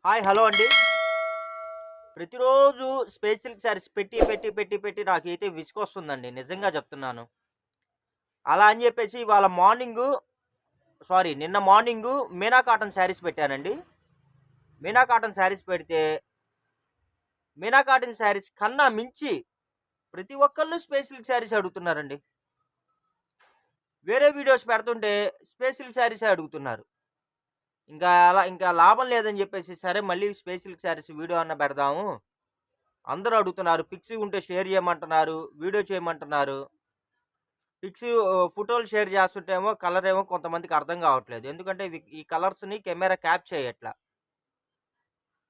Hi hello అండి. ప్రతిరోజు special saris పెట్టి నాకైతే విసుగొస్తుందండి. నిజంగా చెప్తున్నాను. అలా అని చెప్పేసి ఇవాళ నిన్న మార్నింగు మీనా కాటన్ శారీస్ పెట్టానండి. మీనా కాటన్ శారీస్ పెడితే, మీనా కాటన్ శారీస్ కన్నా మించి ప్రతి ఒక్కళ్ళు స్పెషల్ శారీస్ అడుగుతున్నారండి. వేరే వీడియోస్ పెడుతుంటే స్పెషల్ శారీసే అడుగుతున్నారు. ఇంకా లాభం లేదని చెప్పేసి సరే మళ్ళీ స్పెషల్ శారీస్ వీడియో అన్నా పెడదాము. అందరూ అడుగుతున్నారు. పిక్స్ ఉంటే షేర్ చేయమంటున్నారు. వీడియో చేయమంటున్నారు. పిక్స్ ఫోటోలు షేర్ చేస్తుంటేమో కలర్ ఏమో కొంతమందికి అర్థం కావట్లేదు. ఎందుకంటే ఈ కలర్స్‌ని కెమెరా క్యాప్ చేయట్ల.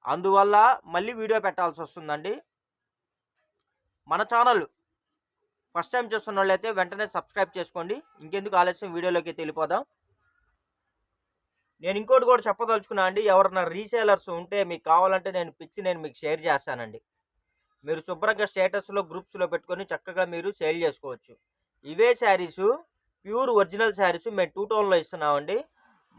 అందువల్ల మళ్ళీ వీడియో పెట్టాల్సొస్తుందండి. మన ఛానల్ ఫస్ట్ టైమ్ చూస్తున్నోళ్ళైతే వెంటనే సబ్స్క్రైబ్ చేసుకోండి. ఇంకెందుకు ఆలస్యం వీడియోలోకి వెళ్ళిపోదాం. నేను ఇంకోటి కూడా చెప్పదలుచుకున్నా అండి. ఎవరైనా రీసేలర్స్ ఉంటే మీకు కావాలంటే నేను మీకు షేర్ చేస్తానండి. మీరు శుభ్రంగా స్టేటస్‌లో, గ్రూప్స్‌లో పెట్టుకొని చక్కగా మీరు సేల్ చేసుకోవచ్చు. ఇవే శారీసు ప్యూర్ ఒరిజినల్ శారీసు మేము 2 టోన్‌లో ఇస్తున్నామండి.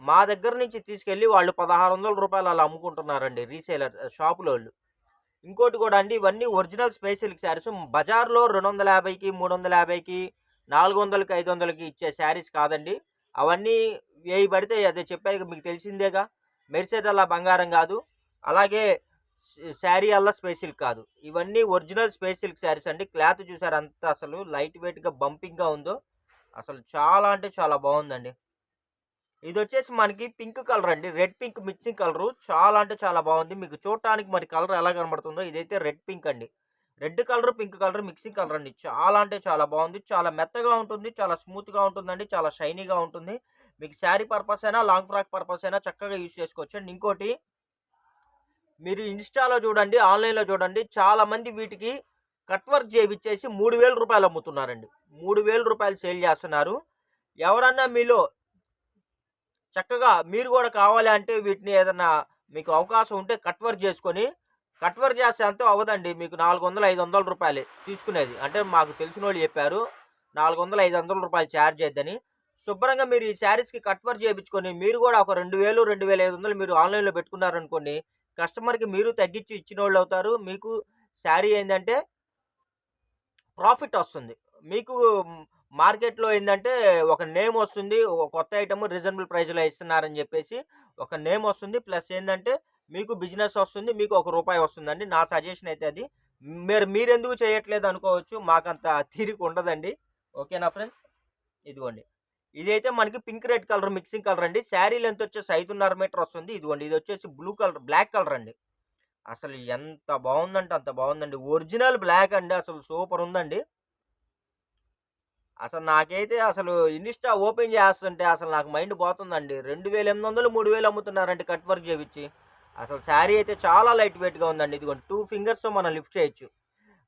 మా దగ్గర నుంచి తీసుకెళ్ళి వాళ్ళు రూ. 1600 అలా అమ్ముకుంటున్నారండి రీసేలర్ షాపులోళ్ళు. ఇంకోటి కూడా అండి, ఇవన్నీ ఒరిజినల్ స్పేస్ సిల్క్ శారీసు. బజార్‌లో 250కి, 350కి, 400కి, 500కి ఇచ్చే శారీస్ కాదండి. అవన్నీ ఏయి పడితే అదే చెప్పాగా మీకు తెలిసిందేగా. మెరిసేదల్లా బంగారం కాదు. అలాగే శారీ అల్లా స్పేస్ సిల్క్ కాదు. ఇవన్నీ ఒరిజినల్ స్పేస్ సిల్క్ శారీస్ అండి. క్లాత్ చూసారా అంత అసలు లైట్ వెయిట్‌గా బంపింగ్‌గా ఉందో. అసలు చాలా అంటే చాలా బావుందండి. ఇదొచ్చేసి మనకి పింక్ కలర్ అండి. Red pink mixing colour. చాలా అంటే చాలా బావుంది. మీకు చూడటానికి మరి కలర్ ఎలా కనబడుతుందో ఇదైతే రెడ్ పింక్ అండి. Red colour, pink colour mixing colour అండి. చాలా అంటే చాలా బావుంది. చాలా మెత్తగా ఉంటుంది. చాలా స్మూత్‌గా ఉంటుందండి. చాలా షైనీగా ఉంటుంది. మీకు శారీ పర్పస్ అయినా, లాంగ్ ఫ్రాక్ పర్పస్ అయినా చక్కగా యూజ్ చేసుకోవచ్చండి. ఇంకోటి మీరు ఇన్‌స్టాలో చూడండి, ఆన్‌లైన్‌లో చూడండి. చాలామంది వీటికి కట్ వర్క్ చేపిచ్చేసి రూ. 3000 అమ్ముతున్నారండి. రూ. 3000 సేల్ చేస్తున్నారు. ఎవరన్నా మీలో చక్కగా మీరు గూడా కావాలి అంటే వీటిని ఏదన్నా మీకు అవకాశం ఉంటే కట్ వర్క్ చేసుకొని, కట్ వర్క్ చేస్తే ఎంతో అవ్వదండి. మీకు 400, రూ. 500 తీసుకునేది. అంటే మాకు తెలిసినోళ్ళు చెప్పారు. 400, రూ. 500 చార్జ్ అయిద్దని. శుభ్రంగా మీరు ఈ శారీస్‌కి కట్ వర్క్ చేపించుకొని, మీరు గూడా ఒక 2000, 2500 మీరు ఆన్‌లైన్‌లో పెట్టుకున్నారనుకోండి, కస్టమర్‌కి మీరు తగ్గించి ఇచ్చినోళ్ళవుతారు. మీకు శారీ ఏందంటే ప్రాఫిట్ ఒస్తుంది. మీకు మార్కెట్‌లో ఏందంటే ఒక నేమొస్తుంది. ఒక కొత్త ఐటెమ్ రీజనబుల్ ప్రైస్‌లో ఇస్తున్నారని జెప్పేసి ఒక నేమొస్తుంది. ప్లస్ ఏందంటే మీకు బిజినెస్ ఒస్తుంది. మీకు ఒక రూపాయి వస్తుందండి. నా సజెషన్ అయితే అది. మీరెందుకు చేయట్లేదు అనుకోవచ్చు. మాకంత తీరికుండదండి. ఓకేనా ఫ్రెండ్స్? ఇదిగోండి. ఇదైతే మనకి pink red colour mixing colour అండి. శారీ లెంత్ వచ్చేసి 5.5 మీటర్ వస్తుంది. ఇదిగోండి ఇదొచ్చేసి బ్లాక్ కలర్ అండి. అసలు ఎంత బావుందంటే అంత బావుందండి. ఒరిజినల్ బ్లాక్ అండి. అసలు సూపర్ ఉందండి. అసలు నాకైతే అసలు ఇన్‌స్టా ఓపెన్ చేస్తుంటే అసలు నాకు మైండ్ పోతుందండి. 2800, 3000 అమ్ముతున్నారండి కట్ వర్క్ చేపిచ్చి. అసలు శారీ అయితే చాలా లైట్ వెయిట్‌గా ఉందండి. ఇదిగోండి 2 ఫింగర్స్‌తో మనం లిఫ్ట్ చేయొచ్చు.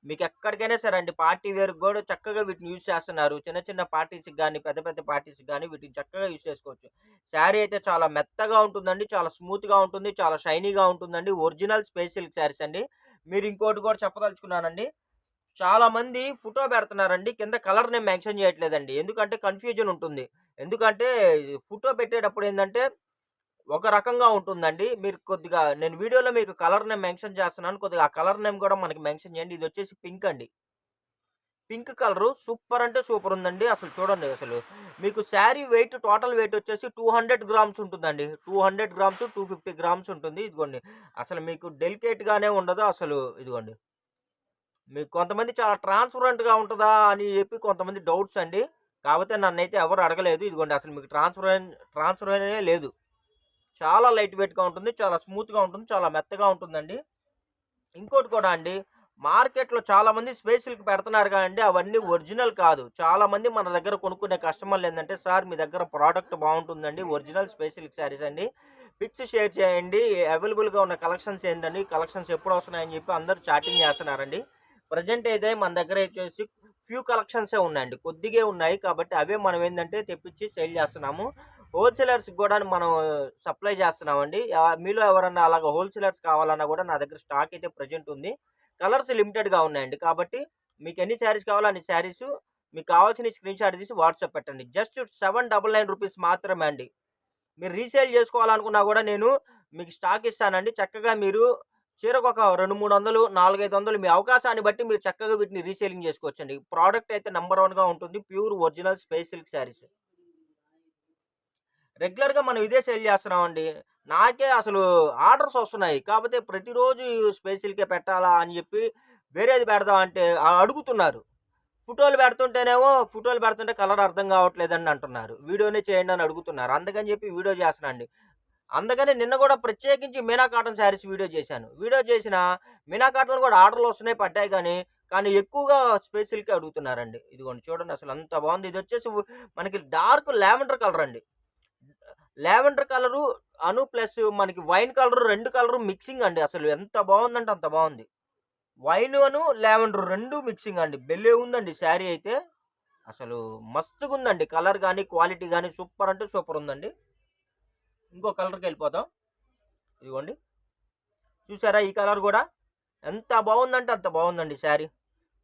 మీకెక్కడికైనా సరే అండి, పార్టీ వేర్‌కి గూడా చక్కగా వీటిని యూజ్ చేస్తున్నారు. చిన్న చిన్న పార్టీస్‌కి గాని, పెద్ద పెద్ద పార్టీస్‌కి గాని వీటిని చక్కగా యూజ్ చేసుకోవచ్చు. శారీ అయితే చాలా మెత్తగా ఉంటుందండి. చాలా స్మూత్‌గా ఉంటుంది. చాలా షైనీగా ఉంటుందండి. ఒరిజినల్ స్పేస్ సిల్క్ శారీస్ అండి. మీరు ఇంకోటి కూడా చెప్పదలుచుకున్నానండి. చాలామంది ఫోటో పెడుతున్నారండి. కింద కలర్ నేమ్ మెన్షన్ చేయట్లేదండి. ఎందుకంటే కన్‌ఫ్యూజన్ ఉంటుంది. ఎందుకంటే ఫోటో పెట్టేటప్పుడు ఏందంటే ఒక రకంగా ఉంటుందండి. మీరు కొద్దిగా నేను వీడియోలో మీకు కలర్ నేమ్ మెన్షన్ చేస్తున్నాను. కొద్దిగా ఆ కలర్ నేమ్ కూడా మనకి మెన్షన్ చేయండి. ఇదొచ్చేసి పింక్ అండి. పింక్ కలరు సూపర్ అంటే సూపర్ ఉందండి. అసలు చూడండి అసలు. మీకు శారీ వెయిట్ టోటల్ వెయిట్ వచ్చేసి 200 గ్రామ్స్ ఉంటుందండి. 200 గ్రామ్స్, 250 గ్రామ్స్ ఉంటుంది. ఇదిగోండి. అసలు మీకు డెలికేట్‌గానే ఉండదు. అసలు ఇదిగోండి. మీకు కొంతమంది చాలా ట్రాన్స్‌పరెంట్‌గా ఉంటదా అని చెప్పి కొంతమంది డౌట్స్ అండి. కాపోతే నన్నైతే ఎవరు అడగలేదు. ఇదిగోండి అసలు మీకు ట్రాన్స్‌పర్ లేదు. చాలా లైట్ వెయిట్‌గా ఉంటుంది. చాలా స్మూత్‌గా ఉంటుంది. చాలా మెత్తగా ఉంటుందండి. ఇంకోటి కూడా అండి, మార్కెట్‌లో చాలామంది స్పేస్ సిల్క్ పెడుతున్నారు గానండి, అవన్నీ ఒరిజినల్ కాదు. చాలామంది మన దగ్గర కొనుక్కునే కస్టమర్‌లేందంటే, "సార్ మీ దగ్గర ప్రొడక్ట్ బావుంటుందండి. ఒరిజినల్ స్పేస్ సిల్క్ శారీస్ అండి. పిక్స్ షేర్ చేయండి. అవైలబుల్‌గా ఉన్న కలెక్షన్స్ ఏంటండి? కలెక్షన్స్ ఎప్పుడొస్తున్నాయని" చెప్పి అందరూ చాటింగ్ చేస్తున్నారండి. ప్రెజెంట్ అయితే మన దగ్గర వచ్చేసి ఫ్యూ కలెక్షన్సే ఉన్నాయండి. కొద్దిగే ఉన్నాయి. కాబట్టి అవే మనం ఏందంటే తెప్పించి సేల్ చేస్తున్నాము. హోల్‌సేలర్స్‌కి గూడా మనం సప్లై చేస్తున్నామండి. మీలో ఎవరన్నా అలాగా హోల్‌సేలర్స్ కావాలన్నా గూడా నా దగ్గర స్టాక్ అయితే ప్రెజెంట్ ఉంది. కలర్స్ లిమిటెడ్‌గా ఉన్నాయండి. కాబట్టి మీకెన్ని శారీస్ కావాలో అన్ని శారీసు మీకు కావాల్సినయి స్క్రీన్‌షాట్ తీసి వాట్సాప్ పెట్టండి. జస్ట్ రూ. 799 మాత్రమే అండి. మీరు రీసేల్ జేసుకోవాలనుకున్నా గూడా నేను మీకు స్టాక్ ఇస్తానండి. చక్కగా మీరు చీరకొక 200, 300, 400, 500 మీ అవకాశాన్ని బట్టి మీరు చక్కగా వీటిని రీసేలింగ్ చేసుకోవచ్చండి. ప్రోడక్ట్ అయితే నంబర్ 1గా ఉంటుంది. Pure original space silk saris. రెగ్యులర్‌గా మనం ఇదే సేల్ చేస్తున్నామండి. నాకే అసలు ఆర్డర్స్ వస్తున్నాయి. కాపోతే ప్రతిరోజు స్పేస్ సిల్కే పెట్టాలా అని చెప్పి వేరేది పెడదాం అంటే అడుగుతున్నారు. ఫోటోలు పెడుతుంటే కలర్ అర్థం కావట్లేదని అంటున్నారు. వీడియోనే చేయండి అని అడుగుతున్నారు. అందుకని చెప్పి వీడియో చేస్తున్నానండి. అందుకని నిన్న కూడా ప్రత్యేకించి మీనా కాటన్ శారీస్ వీడియో చేశాను. వీడియో చేసిన మీనా కాటన్‌లో కూడా ఆర్డర్‌లు వస్తున్నాయి పడ్డాయి కానీ ఎక్కువగా స్పేస్ సిల్కే అడుగుతున్నారండి. ఇదిగోండి చూడండి అసలు ఎంత బావుంది. ఇదొచ్చేసి మనకి డార్క్ లావెండర్ కలర్ అండి. లావెండర్ కలరు ప్లస్ మనకి వైన్ కలరు 2 కలరు మిక్సింగ్ అండి. అసలు ఎంత బావుందంటే అంత బావుంది. లావెండర్ 2 మిక్సింగ్ అండి. భలే ఉందండి శారీ అయితే. అసలు మస్తుగుందండి. కలర్ గాని, క్వాలిటీ గాని సూపర్ అంటే సూపర్ ఉందండి. ఇంకో కలర్‌కెళ్ళిపోదాం. ఇదిగోండి. చూసారా ఈ కలర్ గూడా? ఎంత బావుందంటే అంత బావుందండి శారీ.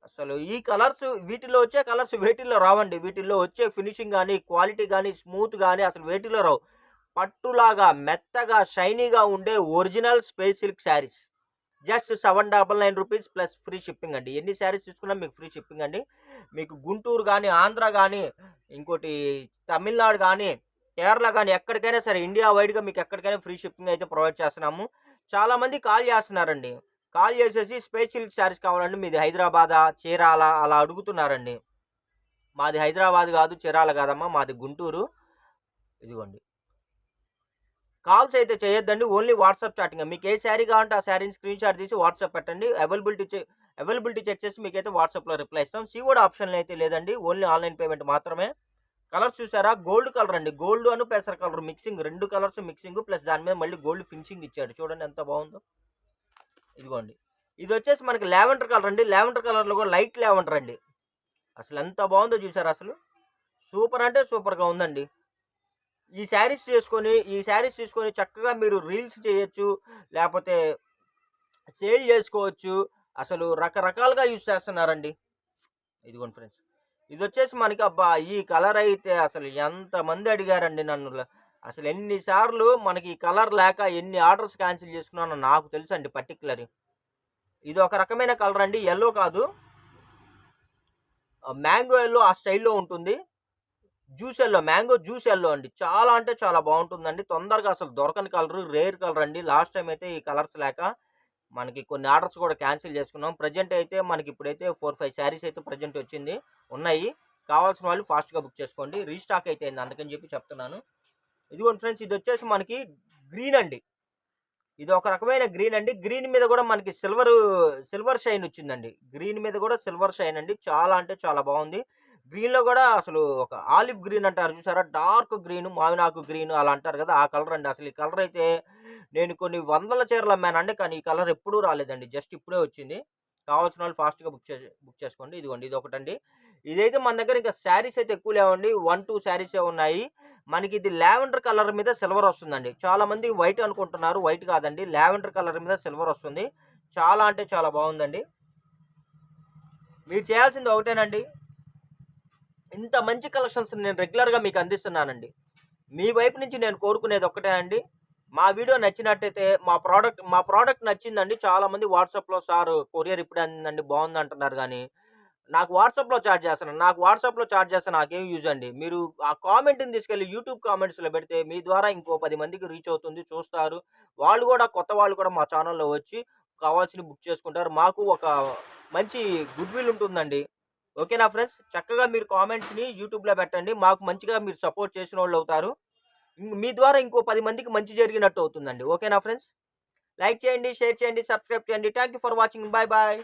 అసలు ఈ కలర్స్ వీటిలో వచ్చే కలర్స్ వేటిల్లో రావండి. వీటిల్లో వచ్చే ఫినిషింగ్ గాని, క్వాలిటీ గాని, స్మూత్ గాని అసలు వేటిల్లో రావు. పట్టులాగా మెత్తగా షైనీగా ఉండే original space silk saris. Just 799 rupees plus free shipping అండి. ఎన్ని శారీస్ తీసుకున్నా మీకు ఫ్రీ షిప్పింగ్ అండి. మీకు గుంటూరు గానీ, ఆంధ్ర గానీ, ఇంకోటి తమిళనాడు గానీ, కేరళ గానీ ఎక్కడికైనా సరే ఇండియా వైడ్‌గా మీకు ఎక్కడికైనా ఫ్రీ షిప్పింగ్ అయితే ప్రొవైడ్ చేస్తున్నాము. చాలామంది కాల్ చేస్తున్నారండి. కాల్ చేసేసి స్పేస్ సిల్క్ శారీస్ కావాలండి. మీది హైదరాబాదా, చీరాల అలా అడుగుతున్నారండి. మాది హైదరాబాద్ గాదు, చీరాల గాదమ్మా. మాది గుంటూరు. ఇదిగోండి. కాల్స్ అయితే చేయొద్దండి. ఓన్లీ వాట్సాప్ చాటింగే. మీకు ఏ శారీ కావాలంటే ఆ శారీని స్క్రీన్‌షాట్ తీసి వాట్సాప్ పెట్టండి. అవైలబిలిటీ చెక్ చేసి మీకైతే వాట్సాప్‌లో రిప్లై ఇస్తాం. సీఓడీ ఆప్షన్ అయితే లేదండి. ఓన్లీ ఆన్‌లైన్ పేమెంట్ మాత్రమే. కలర్స్ చూసారా? గోల్డ్ కలర్ అండి. గోల్డ్ పెసర colour mixing 2 colours mixing plus దాని మీద మళ్ళీ గోల్డ్ ఫినిషింగ్ ఇచ్చాడు. చూడండి ఎంత బావుందో. ఇదిగోండి. ఇదొచ్చేసి మనకి లావెండర్ కలర్ అండి. లావెండర్ కలర్‌లో కూడా లైట్ లావెండర్ అండి. అసలు ఎంత బావుందో చూసారా అసలు? సూపర్ అంటే సూపర్‌గా ఉందండి. ఈ శారీస్ తీసుకొని చక్కగా మీరు రీల్స్ చేయొచ్చు. లేపోతే సేల్ జేసుకోవచ్చు. అసలు రకరకాలుగా యూజ్ చేస్తున్నారండి. ఇదిగోండి ఫ్రెండ్స్. ఇదొచ్చేసి మనకి అబ్బా! ఈ కలర్ అయితే అసలు ఎంతమంది అడిగారండి నన్ను. అసలు ఎన్ని సార్లు మనకి ఈ కలర్ లేక ఎన్ని ఆర్డర్స్ క్యాన్సిల్ చేసుకున్నానో నాకు తెలుసండి పర్టిక్యులర్. ఇది ఒక రకమైన కలర్ అండి. యెల్లో కాదు. మ్యాంగో యెల్లో ఆ స్టైల్‌లో ఉంటుంది. మ్యాంగో జ్యూస్ యెల్లో అండి. చాలా అంటే చాలా బావుంటుందండి. తొందరగా అసలు దొరకని కలరు, రేర్ కలర్ అండి. లాస్ట్ టైమ్ అయితే ఈ కలర్స్ లేక మనకి కొన్ని ఆర్డర్స్ కూడా క్యాన్సిల్ చేసుకున్నాం. ప్రెజెంట్ అయితే మనకిప్పుడైతే 4, 5 శారీస్ అయితే ప్రెజెంట్ వచ్చింది. ఉన్నాయి. కావాల్సిన వాళ్ళు ఫాస్ట్‌గా బుక్ చేసుకోండి. రీస్టాక్ అయితే అయింది. అందుకని చెప్పి చెప్తున్నాను. ఇదిగోండి ఫ్రెండ్స్ ఇదొచ్చేసి మనకి గ్రీన్ అండి. ఇది ఒక రకమైన గ్రీన్ అండి. గ్రీన్ మీద కూడా మనకి సిల్వర్ షైన్ వచ్చిందండి. గ్రీన్ మీద కూడా సిల్వర్ షైన్ అండి. చాలా అంటే చాలా బావుంది. గ్రీన్‌లో కూడా అసలు ఒక ఆలివ్ గ్రీన్ అంటారు చూసారా? డార్క్ గ్రీన్, మావినాకు గ్రీన్ అలా అంటారు కదా! ఆ కలర్ అండి. అసలు ఈ కలర్ అయితే నేను కొన్ని వందల చీరలు అమ్మానండి. కానీ ఈ కలర్ ఎప్పుడూ రాలేదండి. జస్ట్ ఇప్పుడే వచ్చింది. కావాల్సిన వాళ్ళు ఫాస్ట్‌గా బుక్ చేసుకోండి. ఇదిగోండి ఇదొకటండి. ఇదైతే మన దగ్గర ఇంకా శారీస్ అయితే ఎక్కువ లేవండి. 1, 2 శారీసే ఉన్నాయి. మనకి ఇది లావెండర్ కలర్ మీద సిల్వర్ వస్తుందండి. చాలా మంది వైట్ అనుకుంటున్నారు. వైట్ కాదండి. లావెండర్ కలర్ మీద సిల్వర్ వస్తుంది. చాలా అంటే చాలా బావుందండి. మీరు చేయాల్సింది ఒకటేనండి. ఇంత మంచి కలెక్షన్స్ నేను రెగ్యులర్‌గా మీకు అందిస్తున్నానండి. మీ వైపు నుంచి నేను కోరుకునేది ఒక్కటే అండి. మా వీడియో నచ్చినట్టయితే మా ప్రోడక్ట్ నచ్చిందండి. చాలామంది వాట్సాప్‌లో సారు కొరియర్ ఇప్పుడే అందిందండి బావుందంటున్నారు గానీ, నాకు వాట్సాప్‌లో చాట్ చేస్తే నాకేం యూజ్ అండి. మీరు ఆ కామెంట్‌ని తీసుకెళ్ళి యూట్యూబ్ కామెంట్స్‌లో పెడితే మీ ద్వారా ఇంకో 10 మందికి రీచ్ అవుతుంది. చూస్తారు. కొత్త వాళ్ళు కూడా మా ఛానెల్‌లో వచ్చి కావాల్సినవి బుక్ చేసుకుంటారు. మాకు ఒక మంచి గుడ్ విల్ ఉంటుందండి. ఓకేనా ఫ్రెండ్స్? చక్కగా మీరు కామెంట్స్‌ని యూట్యూబ్‌లో పెట్టండి. మాకు మంచిగా మీరు సపోర్ట్ చేసినోళ్ళవుతారు. మీ ద్వారా ఇంకో 10 మందికి మంచి జరిగినట్టు అవుతుందండి. ఓకేనా ఫ్రెండ్స్? లైక్ చేయండి, షేర్ చేయండి, సబ్స్క్రైబ్ చేయండి. Thank you for watching. Bye bye.